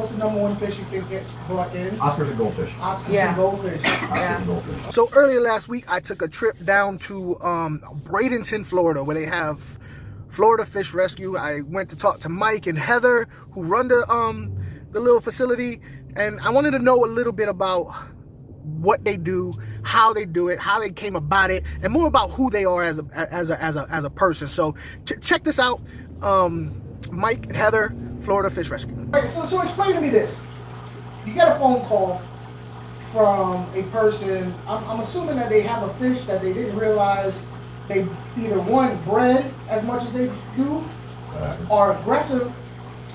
What's the number one fish you think gets brought in? Oscars and goldfish. Oscars and goldfish. Oscars and goldfish. So earlier last week, I took a trip down to Bradenton, Florida, where they have Florida Fish Rescue. I went to talk to Mike and Heather, who run the little facility, and I wanted to know a little bit about what they do, how they do it, how they came about it, and more about who they are as a person. So check this out. Mike and Heather, Florida Fish Rescue. Right, so explain to me this. You get a phone call from a person. I'm assuming that they have a fish that they didn't realize they either one bred as much as they do, are aggressive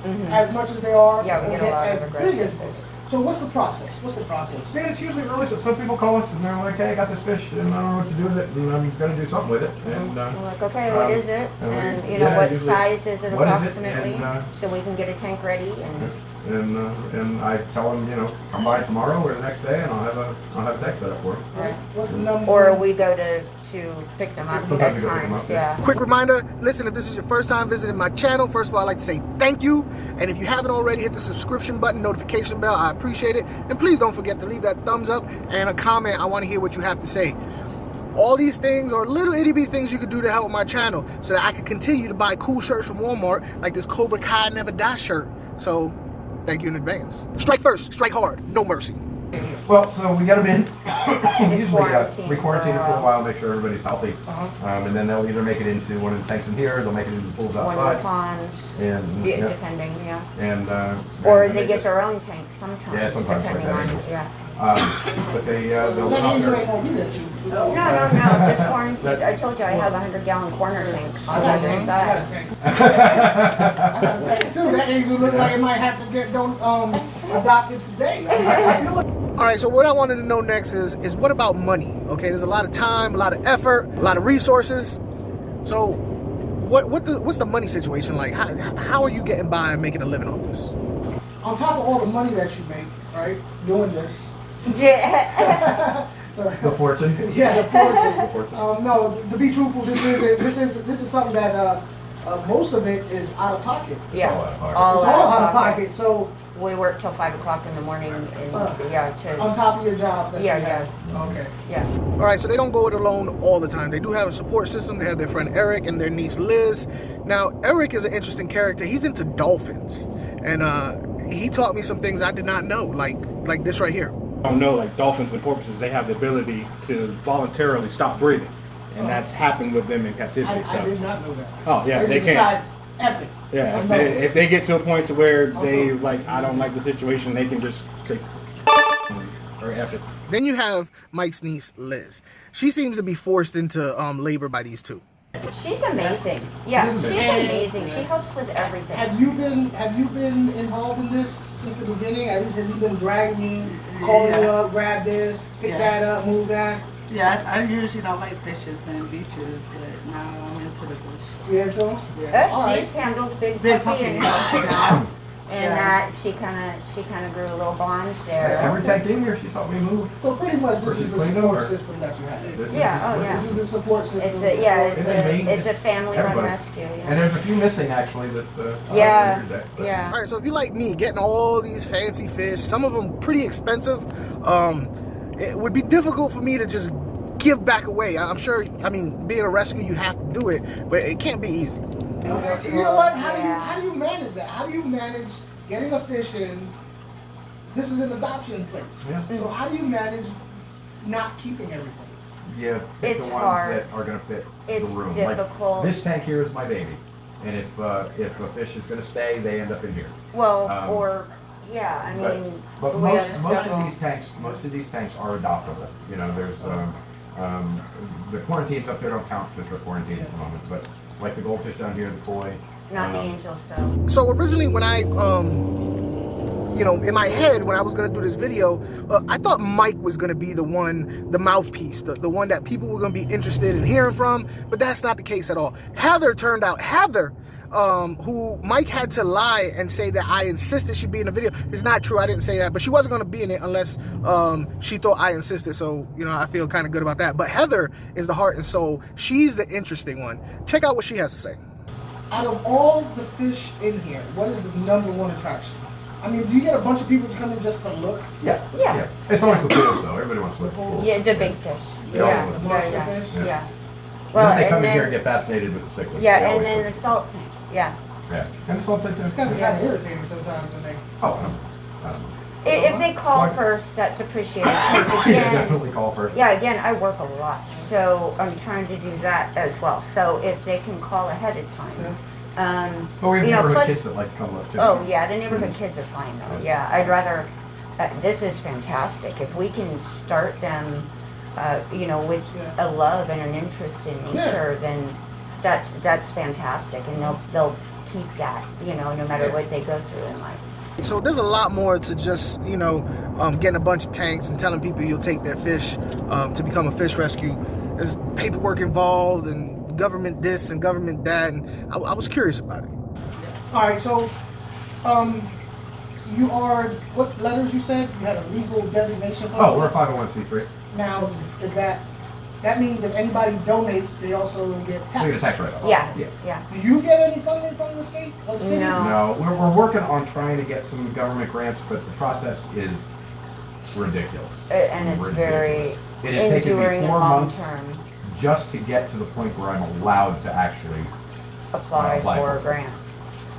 as much as they are, yeah, we get a lot of aggressive fish. So what's the process? What's the process? Yeah, it's usually really, some people call us and they're like, hey, I got this fish and I don't know what to do with it, and I'm going to do something with it. And, we're like, okay, what is it? And you know, what size is it approximately? So we can get a tank ready. And I tell them, you know, come by tomorrow or the next day and I'll have a tank set up for them. What's the number? Or we go to pick them up at times, yeah. Quick reminder, listen, if this is your first time visiting my channel, first of all, I'd like to say thank you. And if you haven't already, hit the subscription button, notification bell, I appreciate it. And please don't forget to leave that thumbs up and a comment. I want to hear what you have to say. All these things are little itty bitty things you could do to help my channel so that I can continue to buy cool shirts from Walmart, like this Cobra Kai Never Die shirt. So, thank you in advance. Strike first, strike hard, no mercy. Well, so we get them in. Usually we quarantine it for a while, make sure everybody's healthy. And then they'll either make it into one of the tanks in here, they'll make it into the pools outside. One of the ponds, and, depending, yeah. And or they get their own tank sometimes. Yeah, sometimes depending on it, yeah. But they'll go out there. No, just quarantine. I told you I have a 100-gallon corner tank on the other side. I got a tank too. That angel look like it might have to get adopted today. All right, so what I wanted to know next is what about money? Okay, there's a lot of time, a lot of effort, a lot of resources. So what's the money situation like? How are you getting by and making a living off this? On top of all the money that you make, right, doing this. Yeah. So, the fortune. Yeah, the fortune. No, to be truthful, this is something that most of it is out of pocket. Yeah, it's all out of pocket. So we work till 5 o'clock in the morning, and on top of your jobs. That you have. Okay. Yeah. All right, so they don't go it alone all the time. They do have a support system. They have their friend Eric and their niece Liz. Now, Eric is an interesting character. He's into dolphins, and he taught me some things I did not know, like this right here. I don't know, like dolphins and porpoises, they have the ability to voluntarily stop breathing, and that's happened with them in captivity. I did not know that. Oh yeah, they can. Yeah, if they get to a point to where they like, I don't like the situation, they can just say or F it. Then you have Mike's niece Liz. She seems to be forced into labor by these two. She's amazing. Yeah, she's amazing. She helps with everything. Have you been involved in this since the beginning? At least has he been dragging you, calling you up, grab this, pick that up, move that? Yeah, I usually don't like fishes and beaches, but now I'm into the fish. Yeah, so? Yeah. She's handled big puppy and helped, and that she kind of grew a little bond there. Every tank in here, she helped me move. So pretty much this is the support system that you have. Yeah, This is the support system. It's a family-run rescue. Yeah. And there's a few missing actually that. Yeah. All right, so if you like me, getting all these fancy fish, some of them pretty expensive, it would be difficult for me to just give back away. I'm sure. I mean, being a rescue, you have to do it, but it can't be easy. You know what? How do you manage that? How do you manage getting a fish in? This is an adoption place. Yeah. So how do you manage not keeping everything? Yeah, pick the ones that are going to fit the room. It's difficult. Like, this tank here is my baby, and if a fish is going to stay, they end up in here. Well, I mean, but most of these tanks are adoptable. You know, there's the quarantines up there don't count because they're quarantined at the moment, but like the goldfish down here, the koi. Not the angels though. So originally when I, in my head when I was going to do this video, I thought Mike was going to be the mouthpiece, the one that people were going to be interested in hearing from, but that's not the case at all. Heather turned out, who Mike had to lie and say that I insisted she'd be in the video. It's not true, I didn't say that, but she wasn't going to be in it unless she thought I insisted, so, I feel kind of good about that. But Heather is the heart and soul. She's the interesting one. Check out what she has to say. Out of all the fish in here, what is the #1 attraction? I mean, do you get a bunch of people to come in just for look? Yeah. Yeah. It's always the pools though. Everybody wants to look at the pools. Yeah, the big fish. They all Yeah, look. The yeah, monster yeah, fish? yeah. And Well, then they come and in here then, and get fascinated with the cichlids. yeah, They and always then do. the salt tank, yeah. Yeah. And the salt tank It's too. kind of irritating sometimes when they. Oh, If they call first, that's appreciated, because yeah, again, definitely call first. yeah, again, I work a lot, so I'm trying to do that as well. So if they can call ahead of time. But we have You know, neighborhood plus- kids that like to come look too. Oh, yeah, the neighborhood kids are fine though, yeah, I'd rather, this is fantastic. If we can start them, you know, with a love and an interest in nature, then that's fantastic, and they'll keep that, you know, no matter what they go through in life. So there's a lot more to just, you know, getting a bunch of tanks and telling people you'll take their fish to become a fish rescue. There's paperwork involved and government this and government that, and I was curious about it. All right, so you are, what letters you said? You had a legal designation? Oh, we're a 501c3. Now, is that means if anybody donates, they also get taxed? We get a tax write-off. Yeah, Yeah. yeah. Do you get any funding from the state? Like city? No. No, we're working on trying to get some government grants, but the process is ridiculous. And it's very It has taken enduring me and 4 long months term. just to get to the point where I'm allowed to actually. Apply apply for for a it. grant.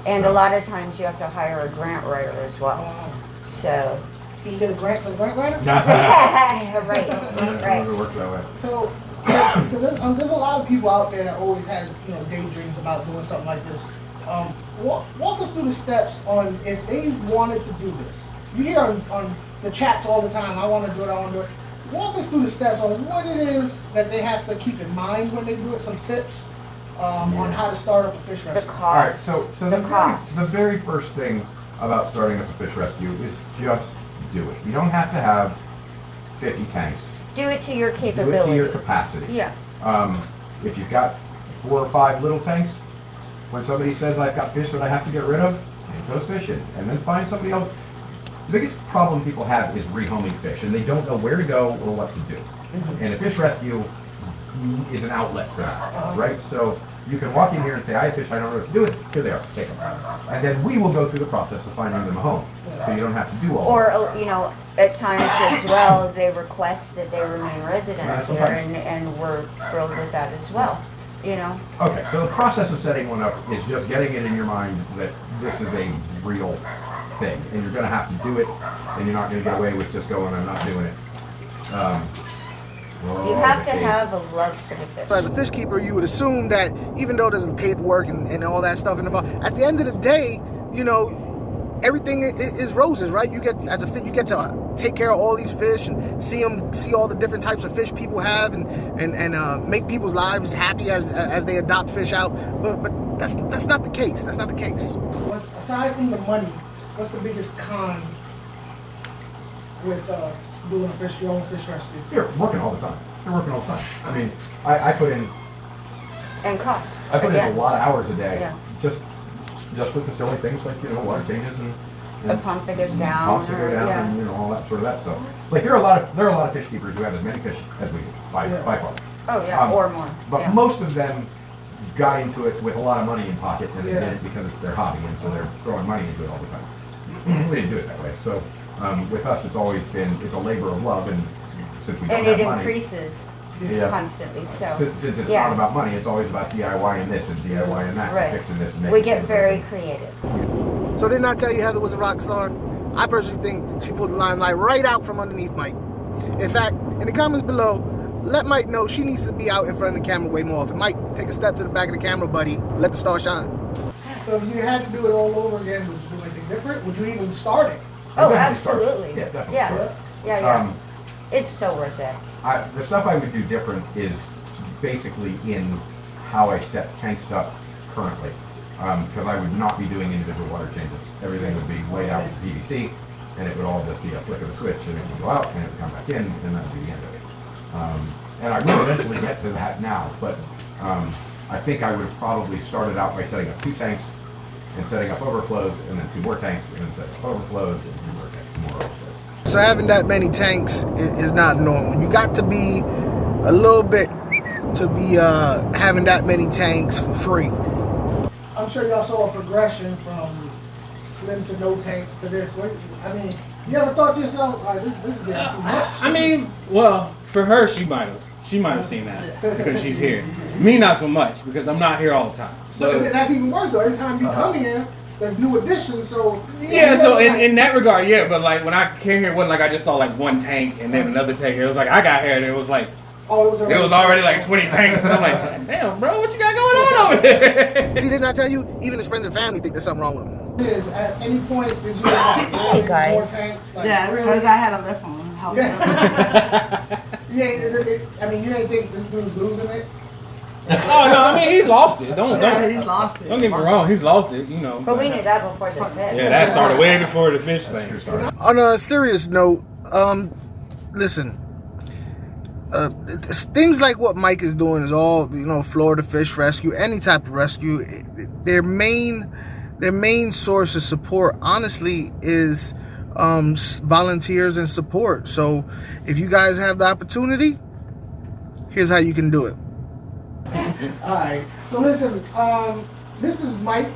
And a lot of times you have to hire a grant writer as well. So, Can you get a grant for the grant writer? right, right. It works that way. So, because there's a lot of people out there that always has, you know, daydreams about doing something like this. Walk us through the steps on if they wanted to do this. You hear on the chats all the time, I want to do it, I want to do it. Walk us through the steps on what it is that they have to keep in mind when they do it, some tips on how to start up a fish The rescue. All right, cost. so The cost. the very first thing about starting up a fish rescue is just do it. You don't have to have 50 tanks. Do it to your Do capability. it to your capacity. Yeah. If you've got 4 or 5 little tanks, when somebody says I've got fish that I have to get rid of, take those fish in, and then find somebody else. The biggest problem people have is rehoming fish, and they don't know where to go or what to do. And a fish rescue is an outlet for that, right? So you can walk in here and say, I have fish, I don't know what to do with it. Here they are, take them. And then we will go through the process of finding them a home, so you don't have to do all that. Or, you know, at times as well, they request that they remain residents here, Sometimes. and we're thrilled with that as well, you know? Okay, so the process of setting one up is just getting it in your mind that this is a real thing, and you're gonna have to do it, and you're not gonna get away with just going, I'm not doing it. You have to have a love for the fish. As a fish keeper, you would assume that even though there's paperwork and all that stuff involved, at the end of the day, you know, everything is roses, right? You get, as a fish, you get to take care of all these fish and see all the different types of fish people have, and make people's lives happy as they adopt fish out. But that's not the case. That's not the case. Aside from the money, what's the biggest con with doing your own fish rescue? You're working all the time. You're working all the time. I mean, I put in And cost. a Again. lot of hours a day, Yeah. just with the silly things like, you know, water changes and The pump that goes down. pumps that go down yeah. and, you know, all that sort of that stuff. Like there are a lot of fish keepers who have as many fish as we do by far. Oh, yeah, or more. But Yeah. most of them got into it with a lot of money in pocket, and they Yeah. did it because it's their hobby, and so they're throwing money into it all the time. We didn't do it that way. So with us, it's always been, it's a labor of love, and since we don't And have it money, increases yeah. constantly, so. Since it's yeah. not about money, it's always about DIY and this and DIY and that, Right. and fixing this and making We sure get that very everything- creative. So didn't I tell you Heather was a rock star? I personally think she pulled the limelight right out from underneath Mike. In fact, in the comments below, let Mike know she needs to be out in front of the camera way more often. Mike, take a step to the back of the camera, buddy. Let the star shine. So if you had to do it all over again, would you do anything different? Would you even start it? Oh, definitely start. absolutely. Yeah, definitely Yeah, start. yeah. It's so worth it. The stuff I would do different is basically in how I set tanks up currently, because I would not be doing individual water changes. Everything would be laid out with PVC, and it would all just be a flick of the switch, and it would go out, and it would come back in, and that would be the end of it. And I will eventually get to that now, but I think I would have probably started out by setting up 2 tanks, and setting up overflows, and then 2 more tanks, and then setting up overflows, and 2 more tanks, more overflows. So having that many tanks is not normal. You got to be a little bit to be having that many tanks for free. I'm sure y'all saw a progression from them to no tanks to this? What, I mean, you ever thought to yourself, all right, this is getting too much? I mean, well, for her, she might have seen that because she's here. Me, not so much because I'm not here all the time. So that's even worse though. Every time you come here, there's new additions. So yeah, so in that regard, yeah. But like when I came here, it wasn't like I just saw like one tank and then another tank. It was like I got here and it was like. Oh, it was already like 20 tanks, and I'm like, damn, bro, what you got going on over here? See, didn't I tell you? Even his friends and family think there's something wrong with him. At any point, did you have more tanks? Like, yeah, because I had a lift on. Yeah. I mean, you ain't think this dude's losing it? Oh no, I mean he's lost it. He's lost it. Don't get me wrong, he's lost it. You know. But we knew that before the fish. Yeah, that started way before the fish thing started. On a serious note, listen. Things like what Mike is doing is all, you know, Florida Fish Rescue, any type of rescue. Their main source of support, honestly, is volunteers and support. So if you guys have the opportunity, here's how you can do it. All right. So listen, this is Mike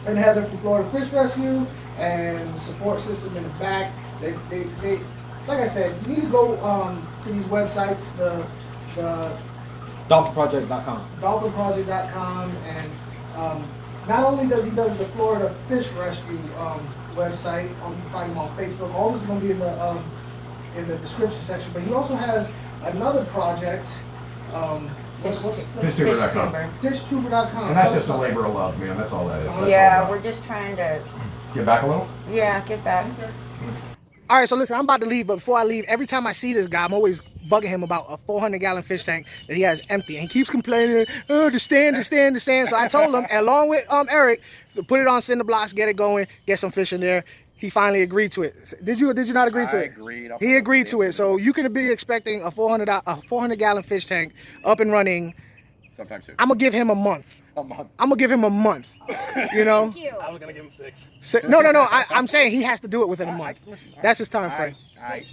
and Heather from Florida Fish Rescue and the support system in the back. They like I said, you need to go to these websites, the Dolphinproject.com. Dolphinproject.com, and not only does he do the Florida Fish Rescue website, you can find him on Facebook. All this is going to be in the description section. But he also has another project. What's the Fishtuber.com. Fishtuber.com. And that's just a labor of love, man. That's all that is. That's Yeah, all we're just trying to. Get back a little. Yeah, get back. All right, so listen, I'm about to leave, but before I leave, every time I see this guy, I'm always bugging him about a 400-gallon fish tank that he has empty. And he keeps complaining, oh, the stand. So I told him, along with Eric, to put it on cinder blocks, get it going, get some fish in there. He finally agreed to it. Did you or did you not agree to it? Agreed. He agreed to it. So you can be expecting a 400-gallon fish tank up and running. Sometime soon. I'm going to give him a month. I'm going to give him a month. You know? Thank you. I was gonna give him 6. No. I'm saying he has to do it within a month. That's his time frame. All right.